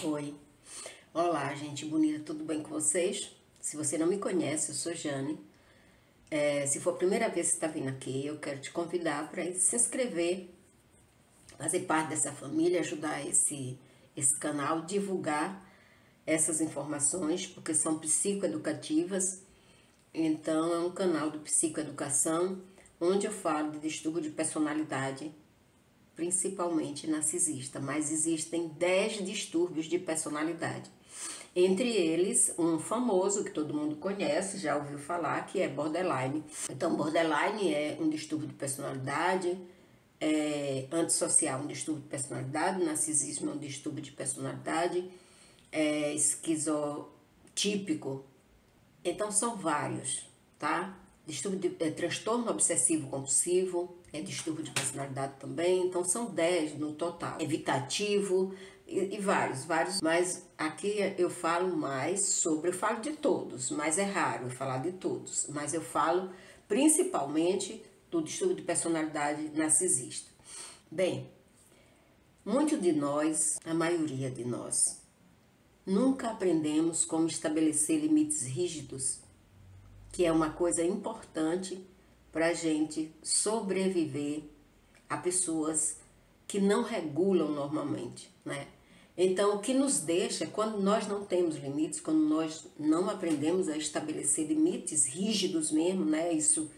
Oi, olá gente bonita, tudo bem com vocês? Se você não me conhece, eu sou Jane. Se for a primeira vez que você está vindo aqui, eu quero te convidar para se inscrever, fazer parte dessa família, ajudar esse canal, divulgar essas informações, porque são psicoeducativas. Então é um canal de psicoeducação, onde eu falo de distúrbio de personalidade, principalmente narcisista, mas existem 10 distúrbios de personalidade. Entre eles, um famoso que todo mundo conhece, já ouviu falar, que é borderline. Então, borderline é um distúrbio de personalidade, antissocial, um distúrbio de personalidade, narcisismo é um distúrbio de personalidade, esquizotípico. Então, são vários, tá? Transtorno obsessivo compulsivo, distúrbio de personalidade também, então são 10 no total. Evitativo e vários, mas aqui eu falo eu falo de todos, mas é raro eu falar de todos, mas eu falo principalmente do distúrbio de personalidade narcisista. Bem, muito de nós, a maioria de nós, nunca aprendemos como estabelecer limites rígidos, que é uma coisa importante para a gente sobreviver a pessoas que não regulam normalmente, né? Então, o que nos deixa, quando nós não temos limites, quando nós não aprendemos a estabelecer limites rígidos mesmo, né? Isso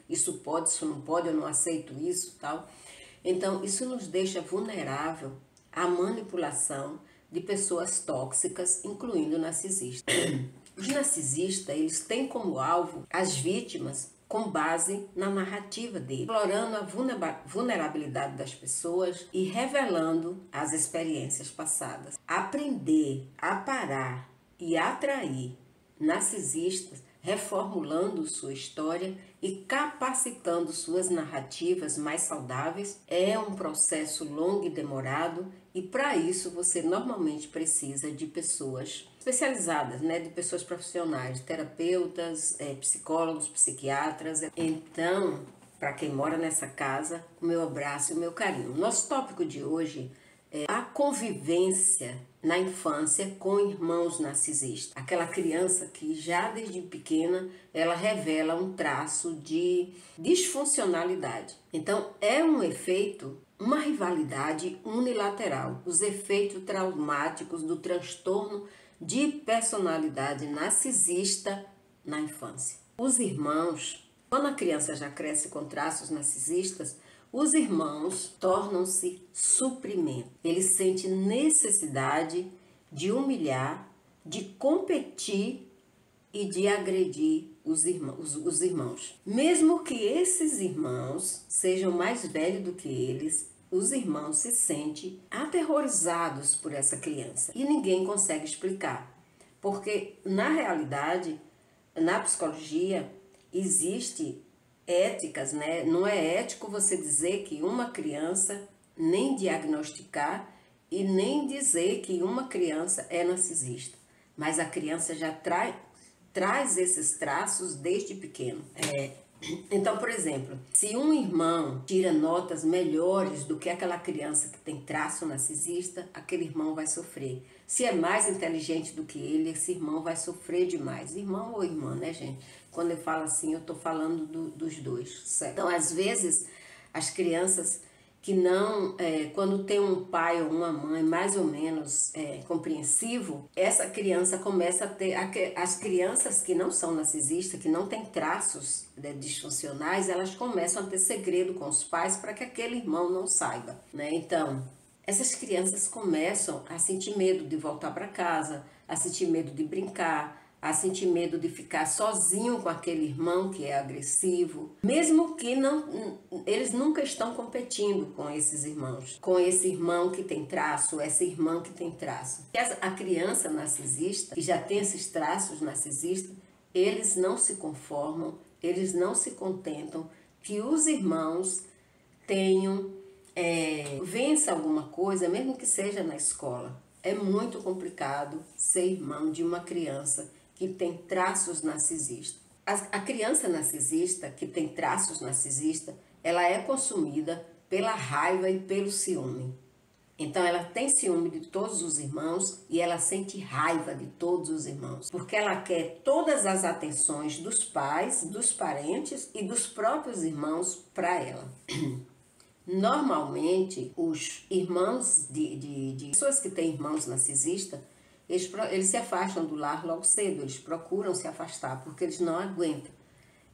pode, isso não pode, eu não aceito isso, tal. Então, isso nos deixa vulnerável à manipulação de pessoas tóxicas, incluindo narcisistas. Os narcisistas, eles têm como alvo as vítimas com base na narrativa dele, explorando a vulnerabilidade das pessoas e revelando as experiências passadas. Aprender a parar e atrair narcisistas, reformulando sua história e capacitando suas narrativas mais saudáveis, é um processo longo e demorado, e para isso você normalmente precisa de pessoas especializadas, né, de pessoas profissionais, terapeutas, psicólogos, psiquiatras. Então, para quem mora nessa casa, o meu abraço e o meu carinho. Nosso tópico de hoje é a convivência na infância com irmãos narcisistas. Aquela criança que já desde pequena ela revela um traço de disfuncionalidade. Então é um efeito, uma rivalidade unilateral. Os efeitos traumáticos do transtorno de personalidade narcisista na infância. Os irmãos, quando a criança já cresce com traços narcisistas, os irmãos tornam-se suprimento. Ele sente necessidade de humilhar, de competir e de agredir os irmãos. Mesmo que esses irmãos sejam mais velhos do que eles, os irmãos se sentem aterrorizados por essa criança e ninguém consegue explicar. Porque, na realidade, na psicologia, existe éticas, né? Não é ético você dizer que uma criança, nem diagnosticar e nem dizer que uma criança é narcisista. Mas a criança já traz esses traços desde pequeno. Então, por exemplo, se um irmão tira notas melhores do que aquela criança que tem traço narcisista, aquele irmão vai sofrer. Se é mais inteligente do que ele, esse irmão vai sofrer demais. Irmão ou irmã, né, gente? Quando eu falo assim, eu estou falando dos dois, certo? Então, às vezes, as crianças que não, quando tem um pai ou uma mãe mais ou menos compreensivo, essa criança começa a ter, as crianças que não são narcisistas, que não têm traços disfuncionais, elas começam a ter segredo com os pais para que aquele irmão não saiba, né? Então, essas crianças começam a sentir medo de voltar para casa, a sentir medo de brincar, a sentir medo de ficar sozinho com aquele irmão que é agressivo, mesmo que eles nunca estão competindo com esses irmãos, com esse irmão que tem traço, essa irmã que tem traço. A criança narcisista, que já tem esses traços narcisistas, eles não se conformam, eles não se contentam que os irmãos vença alguma coisa, mesmo que seja na escola. É muito complicado ser irmão de uma criança que tem traços narcisistas. A criança narcisista, que tem traços narcisistas, ela é consumida pela raiva e pelo ciúme. Então ela tem ciúme de todos os irmãos e ela sente raiva de todos os irmãos, porque ela quer todas as atenções dos pais, dos parentes e dos próprios irmãos para ela. Normalmente, os irmãos de pessoas que têm irmãos narcisistas, eles se afastam do lar logo cedo, eles procuram se afastar porque eles não aguentam.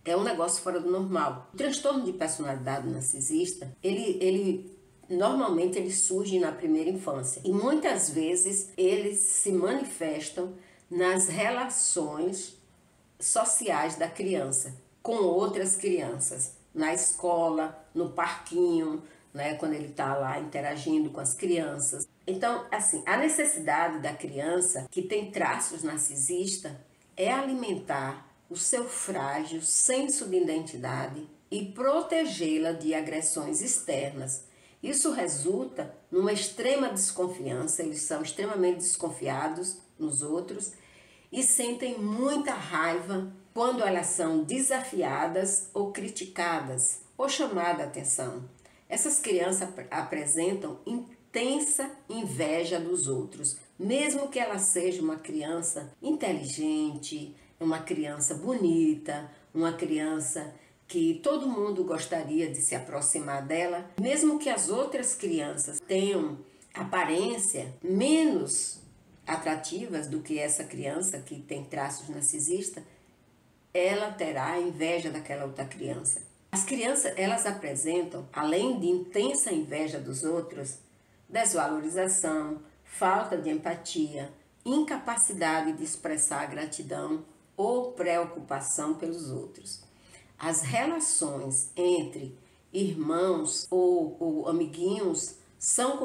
É um negócio fora do normal. O transtorno de personalidade narcisista, normalmente ele surge na primeira infância e muitas vezes eles se manifestam nas relações sociais da criança com outras crianças, na escola, no parquinho, né, quando ele está lá interagindo com as crianças. Então, assim, a necessidade da criança que tem traços narcisistas é alimentar o seu frágil senso de identidade e protegê-la de agressões externas. Isso resulta numa extrema desconfiança, eles são extremamente desconfiados nos outros e sentem muita raiva quando elas são desafiadas ou criticadas ou chamadas a atenção. Essas crianças apresentam intensa inveja dos outros, mesmo que ela seja uma criança inteligente, uma criança bonita, uma criança que todo mundo gostaria de se aproximar dela, mesmo que as outras crianças tenham aparência menos atrativas do que essa criança que tem traços narcisistas, ela terá inveja daquela outra criança. As crianças, elas apresentam, além de intensa inveja dos outros, desvalorização, falta de empatia, incapacidade de expressar gratidão ou preocupação pelos outros. As relações entre irmãos ou amiguinhos são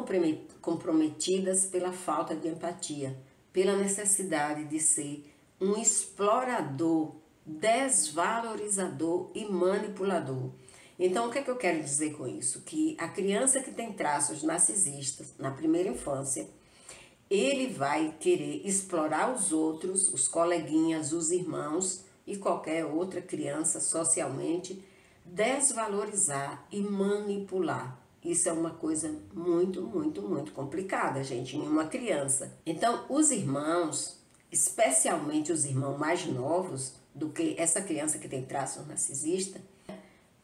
comprometidas pela falta de empatia, pela necessidade de ser um explorador, desvalorizador e manipulador. Então, o que é que eu quero dizer com isso? Que a criança que tem traços narcisistas na primeira infância, ele vai querer explorar os outros, os coleguinhas, os irmãos e qualquer outra criança socialmente, desvalorizar e manipular. Isso é uma coisa muito, muito, muito complicada, gente, em uma criança. Então, os irmãos, especialmente os irmãos mais novos do que essa criança que tem traços narcisistas,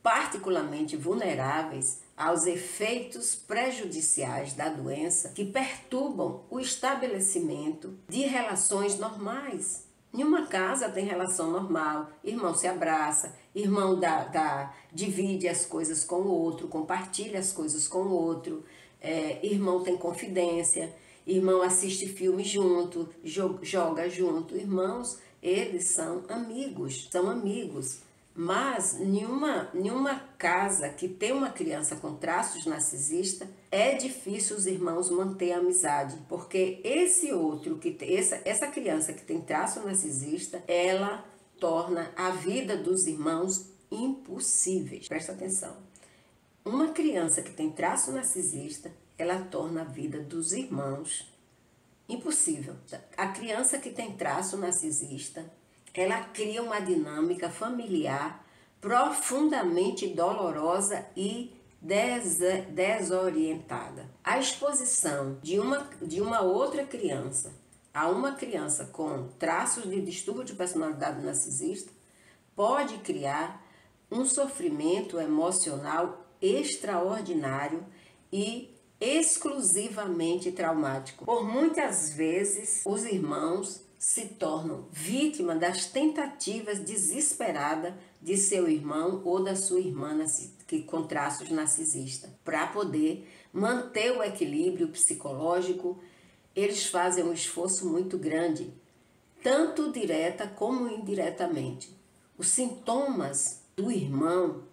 particularmente vulneráveis aos efeitos prejudiciais da doença que perturbam o estabelecimento de relações normais. Em uma casa tem relação normal, irmão se abraça, irmão divide as coisas com o outro, compartilha as coisas com o outro, irmão tem confidência, irmão assiste filme junto, joga junto. Irmãos, eles são amigos. Mas nenhuma casa que tem uma criança com traços narcisistas, é difícil os irmãos manter a amizade, porque essa criança que tem traço narcisista, ela torna a vida dos irmãos impossíveis. Presta atenção. Uma criança que tem traço narcisista, ela torna a vida dos irmãos impossível. A criança que tem traço narcisista, ela cria uma dinâmica familiar profundamente dolorosa e desorientada. A exposição de uma outra criança a uma criança com traços de distúrbio de personalidade narcisista pode criar um sofrimento emocional extraordinário e exclusivamente traumático. Por muitas vezes, os irmãos se tornam vítimas das tentativas desesperadas de seu irmão ou da sua irmã com traços narcisistas. Para poder manter o equilíbrio psicológico, eles fazem um esforço muito grande, tanto direta como indiretamente. Os sintomas do irmão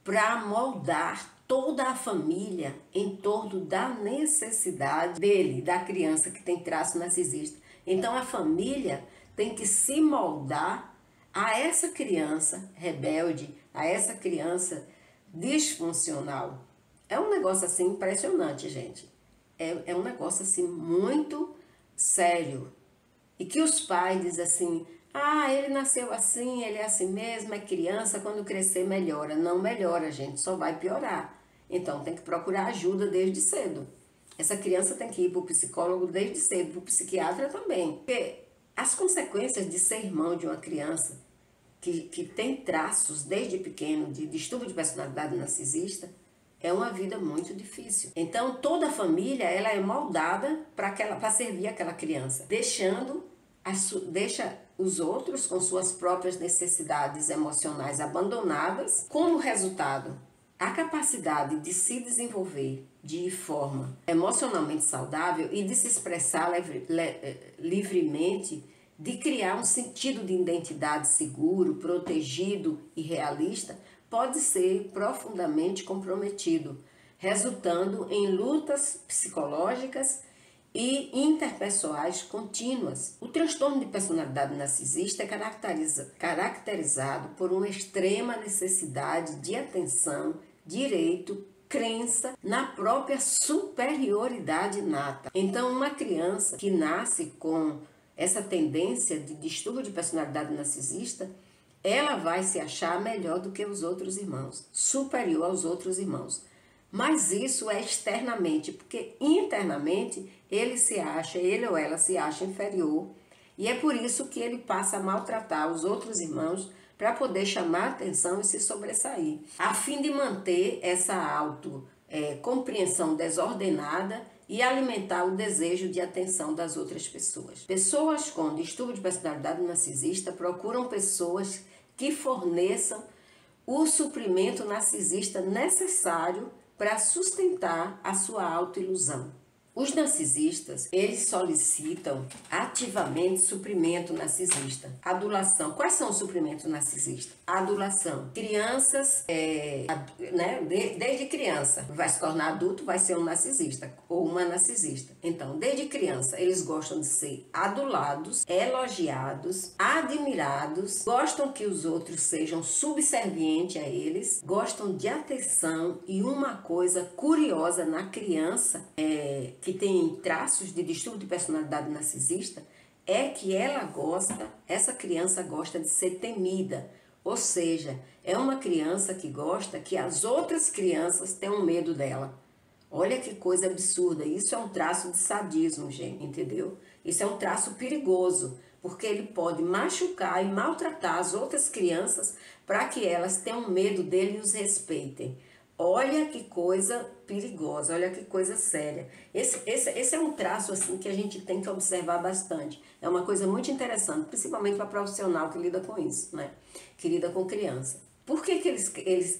para moldar toda a família em torno da necessidade dele, da criança que tem traço narcisista. Então a família tem que se moldar a essa criança rebelde, a essa criança disfuncional. É um negócio assim impressionante, gente. É um negócio assim muito sério. E que os pais dizem assim: ah, ele nasceu assim, ele é assim mesmo, é criança, quando crescer melhora. Não melhora, gente, só vai piorar. Então tem que procurar ajuda desde cedo. Essa criança tem que ir para o psicólogo desde cedo, para o psiquiatra também. Porque as consequências de ser irmão de uma criança que tem traços desde pequeno de distúrbio de personalidade narcisista é uma vida muito difícil. Então toda a família ela é moldada para servir aquela criança, deixa os outros com suas próprias necessidades emocionais abandonadas. Como resultado, a capacidade de se desenvolver de forma emocionalmente saudável e de se expressar livremente, de criar um sentido de identidade seguro, protegido e realista, pode ser profundamente comprometido, resultando em lutas psicológicas e interpessoais contínuas. O transtorno de personalidade narcisista é caracterizado por uma extrema necessidade de atenção, direito, crença na própria superioridade inata. Então, uma criança que nasce com essa tendência de distúrbio de personalidade narcisista, ela vai se achar melhor do que os outros irmãos, superior aos outros irmãos. Mas isso é externamente, porque internamente ele ou ela se acha inferior, e é por isso que ele passa a maltratar os outros irmãos para poder chamar atenção e se sobressair, a fim de manter essa compreensão desordenada e alimentar o desejo de atenção das outras pessoas. Pessoas com distúrbio de personalidade narcisista procuram pessoas que forneçam o suprimento narcisista necessário para sustentar a sua autoilusão. Os narcisistas, eles solicitam ativamente suprimento narcisista. Adulação. Quais são os suprimentos narcisistas? Adulação. Crianças, desde criança, vai se tornar adulto, vai ser um narcisista ou uma narcisista. Então, desde criança, eles gostam de ser adulados, elogiados, admirados, gostam que os outros sejam subservientes a eles, gostam de atenção. E uma coisa curiosa na criança que tem traços de distúrbio de personalidade narcisista, é que essa criança gosta de ser temida. Ou seja, é uma criança que gosta que as outras crianças tenham medo dela. Olha que coisa absurda. Isso é um traço de sadismo, gente, entendeu? Isso é um traço perigoso, porque ele pode machucar e maltratar as outras crianças para que elas tenham medo dele e os respeitem. Olha que coisa perigosa, olha que coisa séria. Esse é um traço assim que a gente tem que observar bastante. É uma coisa muito interessante, principalmente para profissional que lida com isso, né? Que lida com criança. Por que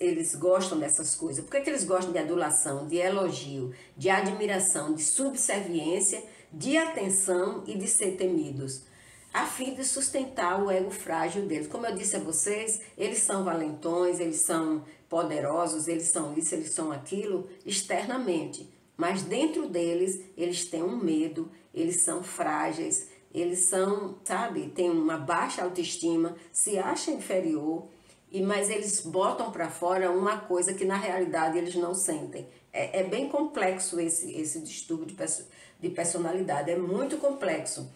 eles gostam dessas coisas? Por que eles gostam de adulação, de elogio, de admiração, de subserviência, de atenção e de ser temidos? A fim de sustentar o ego frágil deles. Como eu disse a vocês, eles são valentões, eles são poderosos, eles são isso, eles são aquilo, externamente. Mas dentro deles, eles têm um medo, eles são frágeis, eles são, têm uma baixa autoestima, se acham inferior, mas eles botam para fora uma coisa que na realidade eles não sentem. É bem complexo esse distúrbio de personalidade, é muito complexo.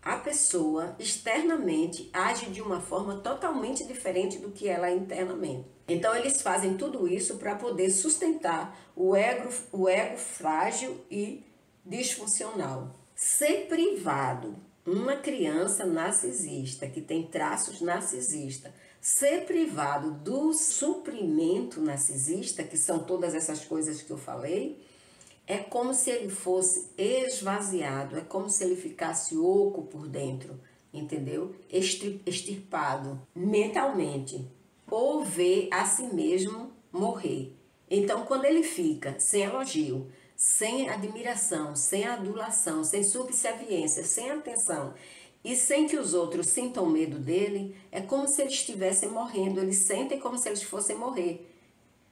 A pessoa externamente age de uma forma totalmente diferente do que ela é internamente. Então eles fazem tudo isso para poder sustentar o ego frágil e disfuncional. Ser privado, uma criança narcisista que tem traços narcisistas, ser privado do suprimento narcisista, que são todas essas coisas que eu falei, é como se ele fosse esvaziado, é como se ele ficasse oco por dentro, entendeu? Extirpado mentalmente, ou ver a si mesmo morrer. Então, quando ele fica sem elogio, sem admiração, sem adulação, sem subserviência, sem atenção e sem que os outros sintam medo dele, é como se eles estivessem morrendo, eles sentem como se eles fossem morrer.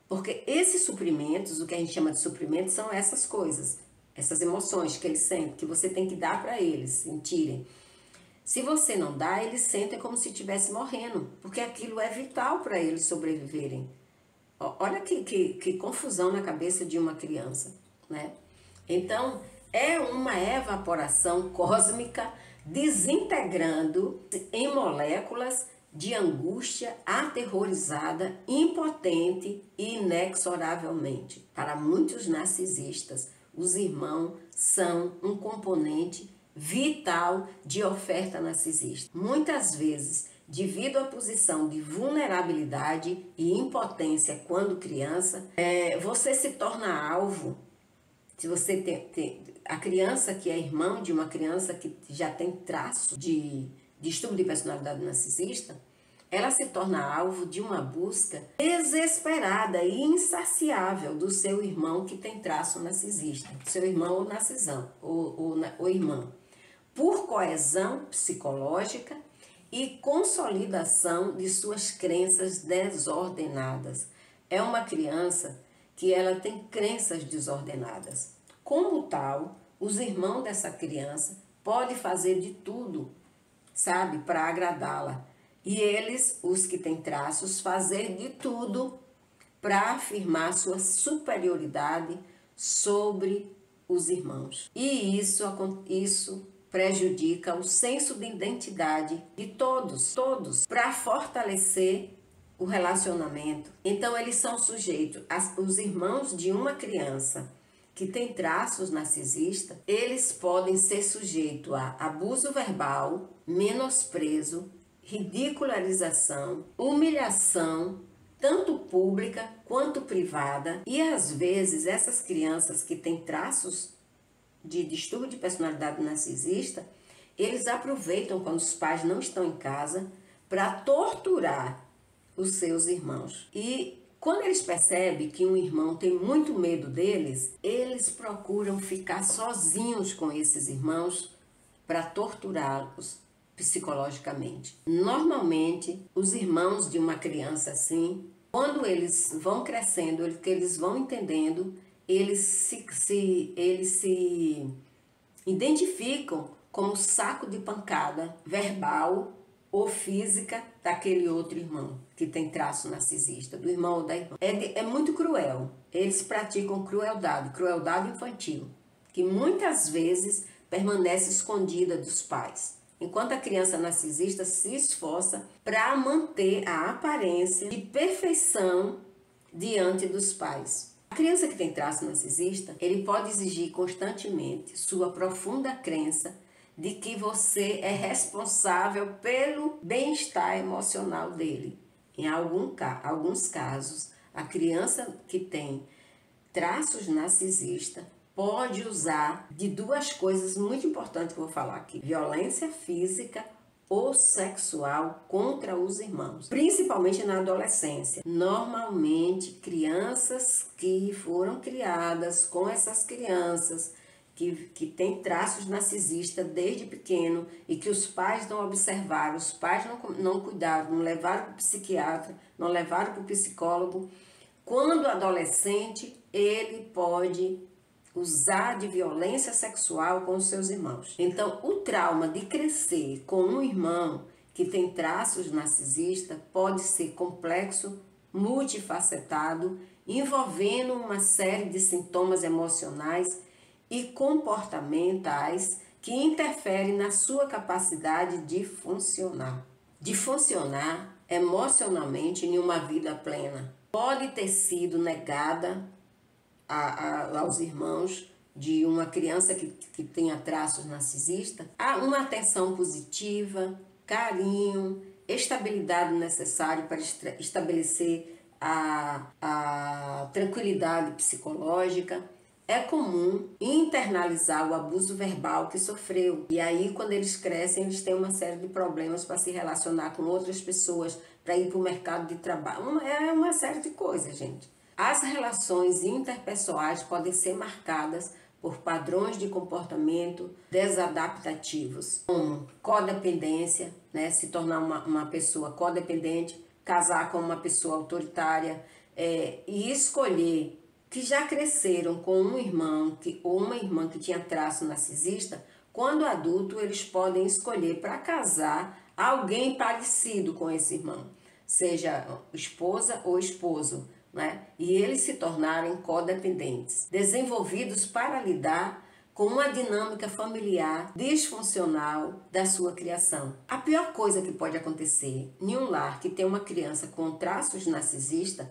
Porque esses suprimentos, o que a gente chama de suprimentos, são essas coisas, essas emoções que eles sentem, que você tem que dar para eles sentirem. Se você não dá, eles sentem como se estivesse morrendo, porque aquilo é vital para eles sobreviverem. Olha que confusão na cabeça de uma criança, né? Então, é uma evaporação cósmica desintegrando em moléculas de angústia aterrorizada, impotente e inexoravelmente. Para muitos narcisistas, os irmãos são um componente vital de oferta narcisista. Muitas vezes, devido à posição de vulnerabilidade e impotência quando criança, você se torna alvo. Se você tem a criança que é irmão de uma criança que já tem traço de distúrbio de personalidade narcisista, ela se torna alvo de uma busca desesperada e insaciável do seu irmão que tem traço narcisista, seu irmão ou narcisão, ou irmã, por coesão psicológica e consolidação de suas crenças desordenadas. É uma criança que ela tem crenças desordenadas. Como tal, os irmãos dessa criança podem fazer de tudo, sabe, para agradá-la. E eles, os que têm traços, fazer de tudo para afirmar sua superioridade sobre os irmãos. E isso prejudica o senso de identidade de todos, para fortalecer o relacionamento. Então, eles são sujeitos, os irmãos de uma criança que tem traços narcisistas, eles podem ser sujeitos a abuso verbal, menosprezo, ridicularização, humilhação, tanto pública quanto privada. E às vezes essas crianças que têm traços de distúrbio de personalidade narcisista, eles aproveitam quando os pais não estão em casa para torturar os seus irmãos. E quando eles percebem que um irmão tem muito medo deles, eles procuram ficar sozinhos com esses irmãos para torturá-los psicologicamente. Normalmente, os irmãos de uma criança assim, quando eles vão crescendo, que eles vão entendendo, eles se identificam como saco de pancada verbal ou física daquele outro irmão que tem traço narcisista, do irmão ou da irmã. É muito cruel. Eles praticam crueldade infantil, que muitas vezes permanece escondida dos pais. Enquanto a criança narcisista se esforça para manter a aparência de perfeição diante dos pais. A criança que tem traço narcisista, ele pode exigir constantemente sua profunda crença de que você é responsável pelo bem-estar emocional dele. Em alguns casos, a criança que tem traços narcisistas pode usar de duas coisas muito importantes que eu vou falar aqui: violência física ou sexual contra os irmãos, principalmente na adolescência. Normalmente, crianças que foram criadas com essas crianças que têm traços narcisistas desde pequeno e que os pais não observaram, os pais não cuidaram, não levaram para o psiquiatra, não levaram para o psicólogo. Quando adolescente, ele pode usar de violência sexual com os seus irmãos. Então, o trauma de crescer com um irmão que tem traços narcisistas pode ser complexo, multifacetado, envolvendo uma série de sintomas emocionais e comportamentais que interferem na sua capacidade de funcionar emocionalmente em uma vida plena. Pode ter sido negada aos irmãos de uma criança que tenha traços narcisistas uma atenção positiva, carinho, estabilidade necessária para estabelecer a tranquilidade psicológica. É comum internalizar o abuso verbal que sofreu. E aí, quando eles crescem, eles têm uma série de problemas para se relacionar com outras pessoas, para ir para o mercado de trabalho. É uma série de coisas, gente. As relações interpessoais podem ser marcadas por padrões de comportamento desadaptativos, como codependência, né? Se tornar uma pessoa codependente, casar com uma pessoa autoritária, e escolher que já cresceram com um irmão ou uma irmã que tinha traço narcisista. Quando adulto, eles podem escolher para casar alguém parecido com esse irmão, seja esposa ou esposo, né? E eles se tornarem codependentes, desenvolvidos para lidar com uma dinâmica familiar disfuncional da sua criação. A pior coisa que pode acontecer em um lar que tem uma criança com traços narcisistas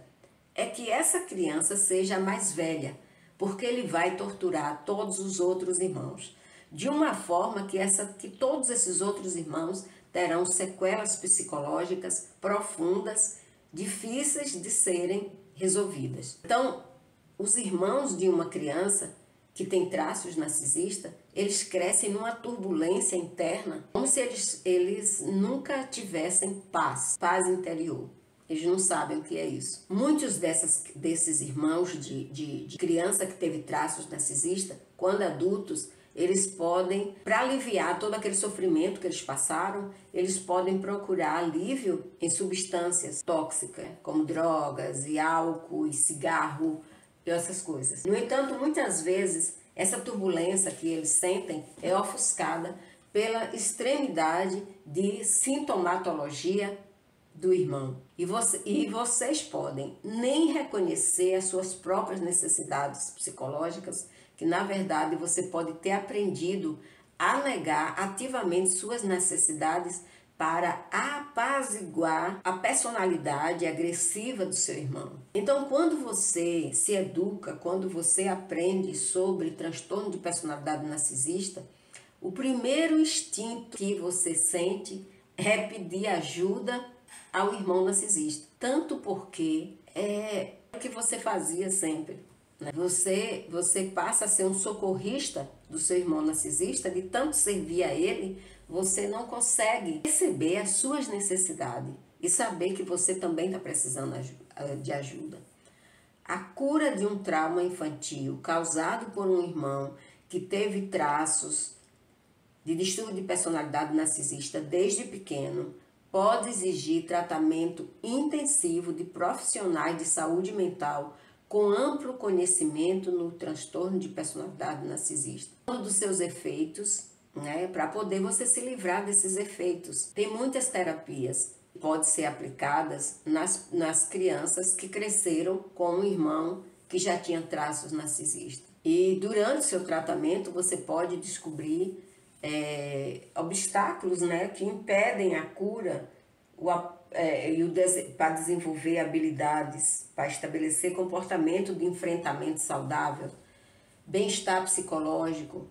é que essa criança seja a mais velha, porque ele vai torturar todos os outros irmãos, de uma forma que todos esses outros irmãos terão sequelas psicológicas profundas, difíceis de serem resolvidas. Então, os irmãos de uma criança que tem traços narcisistas, eles crescem numa turbulência interna, como se eles nunca tivessem paz interior. Eles não sabem o que é isso. Muitos desses irmãos de criança que teve traços narcisistas, quando adultos, eles podem, para aliviar todo aquele sofrimento que eles passaram, eles podem procurar alívio em substâncias tóxicas, como drogas e álcool e cigarro e essas coisas. No entanto, muitas vezes, essa turbulência que eles sentem é ofuscada pela extremidade de sintomatologia do irmão. E vocês podem nem reconhecer as suas próprias necessidades psicológicas, que na verdade você pode ter aprendido a negar ativamente suas necessidades para apaziguar a personalidade agressiva do seu irmão. Então, quando você se educa, quando você aprende sobre transtorno de personalidade narcisista, o primeiro instinto que você sente é pedir ajuda ao irmão narcisista. Tanto porque é o que você fazia sempre, né? Você passa a ser um socorrista do seu irmão narcisista, de tanto servir a ele, você não consegue perceber as suas necessidades e saber que você também está precisando de ajuda. A cura de um trauma infantil causado por um irmão que teve traços de distúrbio de personalidade narcisista desde pequeno pode exigir tratamento intensivo de profissionais de saúde mental com amplo conhecimento no transtorno de personalidade narcisista. Um dos seus efeitos, né, para poder você se livrar desses efeitos. Tem muitas terapias que podem ser aplicadas nas crianças que cresceram com um irmão que já tinha traços narcisistas. E durante o seu tratamento você pode descobrir obstáculos, né, que impedem a cura para desenvolver habilidades, para estabelecer comportamento de enfrentamento saudável, bem-estar psicológico,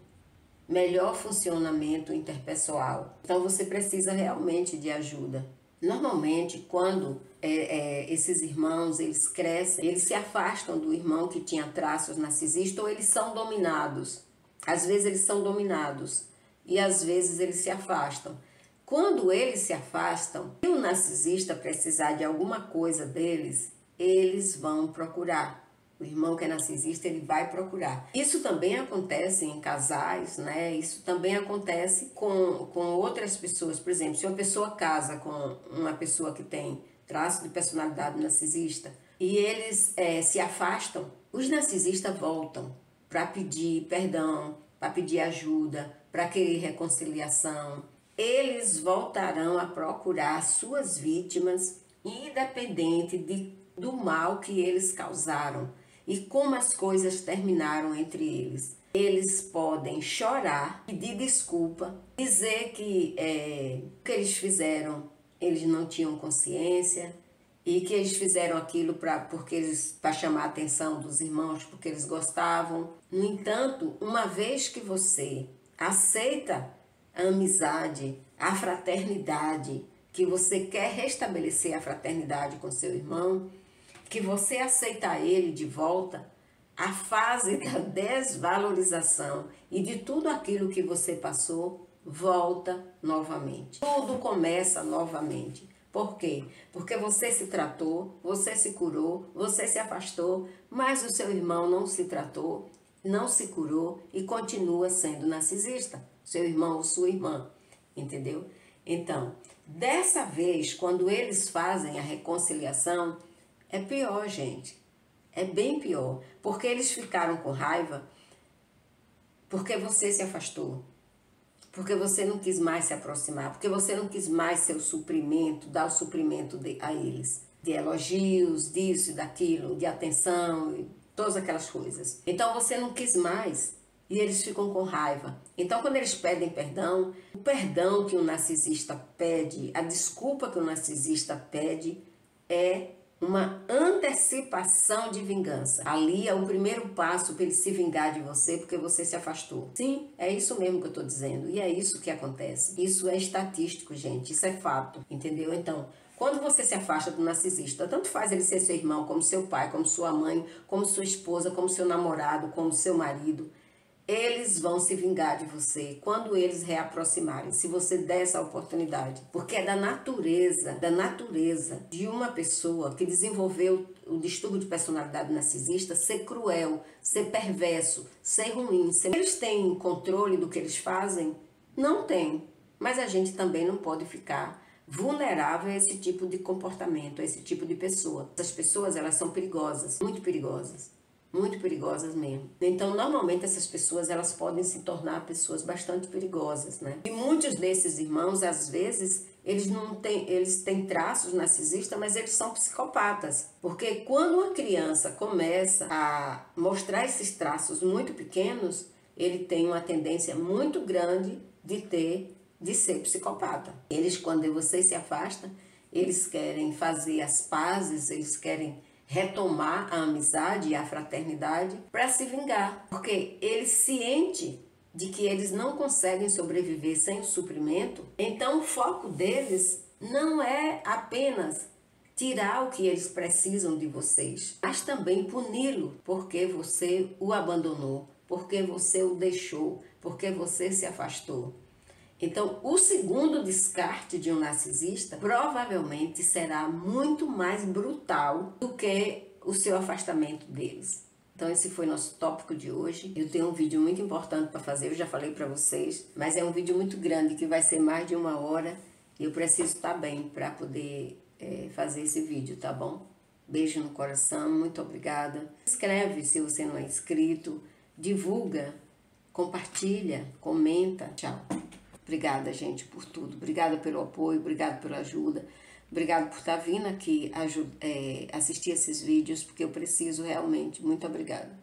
melhor funcionamento interpessoal. Então você precisa realmente de ajuda. Normalmente, quando esses irmãos eles crescem, eles se afastam do irmão que tinha traços narcisistas ou eles são dominados. Às vezes eles são dominados e às vezes eles se afastam. Quando eles se afastam, se o narcisista precisar de alguma coisa deles, eles vão procurar. O irmão que é narcisista, ele vai procurar. Isso também acontece em casais, né? Isso também acontece com outras pessoas. Por exemplo, se uma pessoa casa com uma pessoa que tem traço de personalidade narcisista e eles se afastam, os narcisistas voltam para pedir perdão, para pedir ajuda, para querer reconciliação. Eles voltarão a procurar suas vítimas, independente do mal que eles causaram e como as coisas terminaram entre eles. Eles podem chorar, pedir desculpa, dizer que o que eles fizeram, eles não tinham consciência e que eles fizeram aquilo para chamar a atenção dos irmãos, porque eles gostavam. No entanto, uma vez que você aceita a amizade, a fraternidade, que você quer restabelecer a fraternidade com seu irmão, que você aceitar ele de volta, a fase da desvalorização e de tudo aquilo que você passou volta novamente. Tudo começa novamente. Por quê? Porque você se tratou, você se curou, você se afastou, mas o seu irmão não se tratou, não se curou e continua sendo narcisista. Seu irmão ou sua irmã, entendeu? Então, dessa vez, quando eles fazem a reconciliação, é pior, gente. É bem pior. Porque eles ficaram com raiva porque você se afastou. Porque você não quis mais se aproximar. Porque você não quis mais ser o suprimento, dar o suprimento a eles. De elogios, disso e daquilo, de atenção, e todas aquelas coisas. Então você não quis mais. E eles ficam com raiva. Então, quando eles pedem perdão, o perdão que o narcisista pede, a desculpa que o narcisista pede é uma antecipação de vingança. Ali é o primeiro passo para ele se vingar de você porque você se afastou. Sim, é isso mesmo que eu estou dizendo. E é isso que acontece. Isso é estatístico, gente. Isso é fato, entendeu? Então, quando você se afasta do narcisista, tanto faz ele ser seu irmão, como seu pai, como sua mãe, como sua esposa, como seu namorado, como seu marido, eles vão se vingar de você quando eles reaproximarem, se você der essa oportunidade. Porque é da natureza de uma pessoa que desenvolveu o distúrbio de personalidade narcisista ser cruel, ser perverso, ser ruim. Eles têm controle do que eles fazem? Não tem. Mas a gente também não pode ficar vulnerável a esse tipo de comportamento, a esse tipo de pessoa. Essas pessoas, elas são perigosas, muito perigosas. Muito perigosas mesmo. Então, normalmente, essas pessoas, elas podem se tornar pessoas bastante perigosas, né? E muitos desses irmãos, às vezes, eles têm traços narcisistas, mas eles são psicopatas. Porque quando uma criança começa a mostrar esses traços muito pequenos, ele tem uma tendência muito grande de ser psicopata. Eles, quando você se afasta, eles querem fazer as pazes, eles querem retomar a amizade e a fraternidade para se vingar, porque eles ciente de que eles não conseguem sobreviver sem o suprimento, então o foco deles não é apenas tirar o que eles precisam de vocês, mas também puni-lo porque você o abandonou, porque você o deixou, porque você se afastou. Então, o segundo descarte de um narcisista provavelmente será muito mais brutal do que o seu afastamento deles. Então, esse foi nosso tópico de hoje. Eu tenho um vídeo muito importante para fazer, eu já falei para vocês, mas é um vídeo muito grande que vai ser mais de 1 hora e eu preciso estar bem para poder fazer esse vídeo, tá bom? Beijo no coração, muito obrigada. Se inscreve se você não é inscrito, divulga, compartilha, comenta. Tchau. Obrigada, gente, por tudo. Obrigada pelo apoio, obrigada pela ajuda. Obrigada por estar vindo aqui assistir esses vídeos, porque eu preciso realmente. Muito obrigada.